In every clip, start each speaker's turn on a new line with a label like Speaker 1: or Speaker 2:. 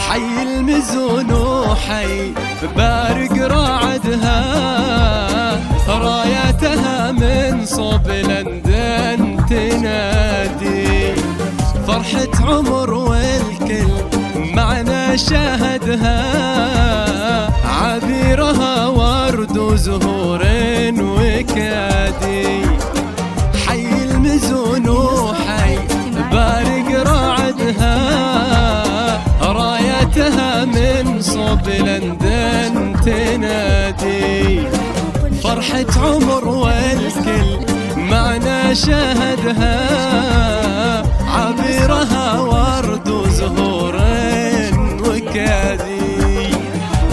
Speaker 1: حي المزون وحي بارق راعدها، راياتها من صوب لندن تنادي، فرحة عمر والكل معنا شاهدها، عبيرها ورد وزهور وكادي. حي المزون وحي بارق راعدها، رايتها من صوب لندن تنادي، فرحة عمر والكل معنا شاهدها، عبيرها ورد وزهور وكادي.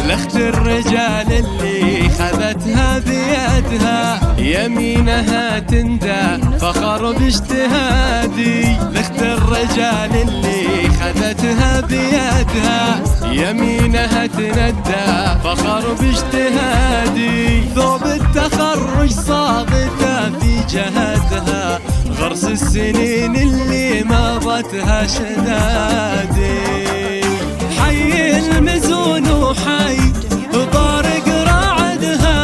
Speaker 1: لخت الرجال اللي خذتها بيدها، يمينها تندى فخر باجتهادي. لخت الرجال اللي خذتها بيدها، يمينها تندى فخر باجتهادي. ثوب التخرج صابته في جهدها، غرس السنين اللي مضتها شدادي. حي المزون وحي بارق راعدها،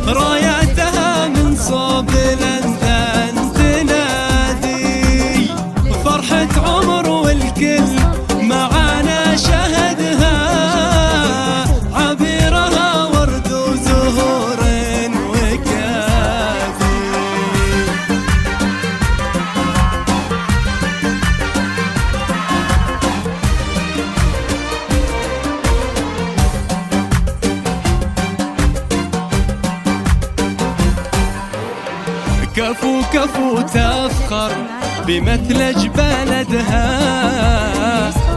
Speaker 1: راياتها من صوب لندن تنادي، فرحة عمر والكل معانا شهدها، عبيرها ورد وزهور وكادي. كفو كفو تفخر بمثلج بلدها،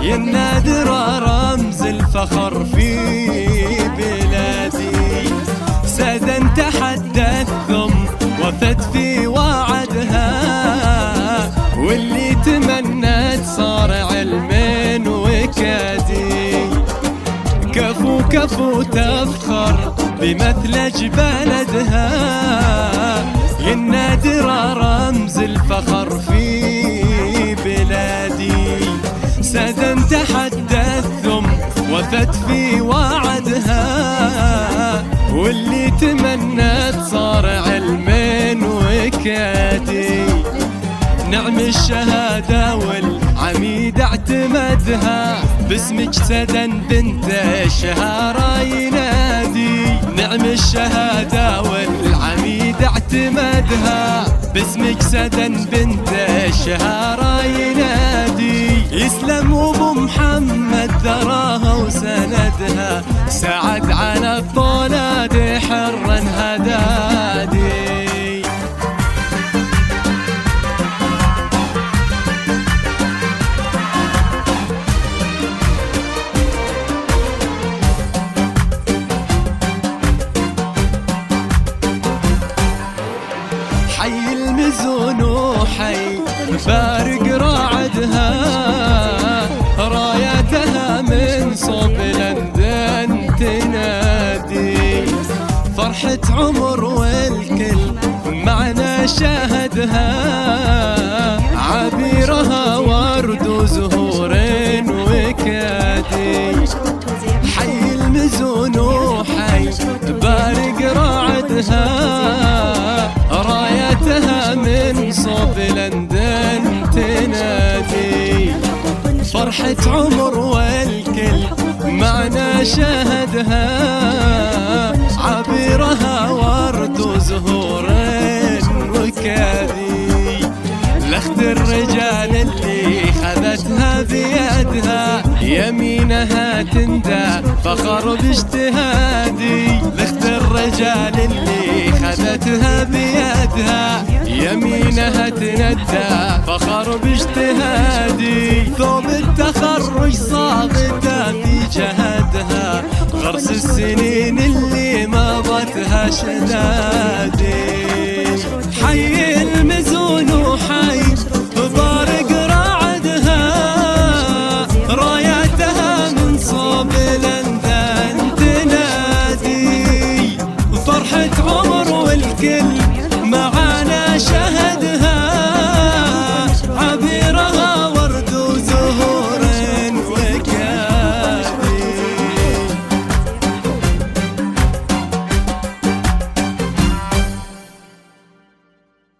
Speaker 1: يا النادرة رمز الفخر في بلادي. سادا تحدث ثم وفت في وعدها، واللي تمنت صار علم وكادي. كفو كفو تفخر بمثلج بلدها، يا النادرة رمز الفخر في بلادي. سادا تحدث ثم وفت في وعدها، واللي تمنت صار علم وكادي. نعم الشهادة والعميد اعتمدها، باسمك سدا بنت الشهارة ينادي. نعم الشهادة والعميد اعتمدها، باسمك سدا بنت الشهارة ينادي. يسلم ابو محمد ذراها وسندها، سعد على الطولاد حرا هدادي. حي المزون وحي بارق راعدها، راياتها من صوب لندن تنادي، فرحة عمر والكل معنا شاهدها، عبيرها ورد وزهور وكادي. حي المزون وحي بارق راعدها، رايتها من صوب لندن تنادي، فرحة عمر والكل معنا شاهدها، عبيرها ورد وزهور وكادي. لخت الرجال اللي خذتها بيدها، يمينها تندى فخر باجتهادي. لخت الرجال اللي خذتها بيدها، يمينها تندى فخر باجتهادي. ثوب التخرج صابته في جهدها، غرس السنين اللي مضتها شدادي. حي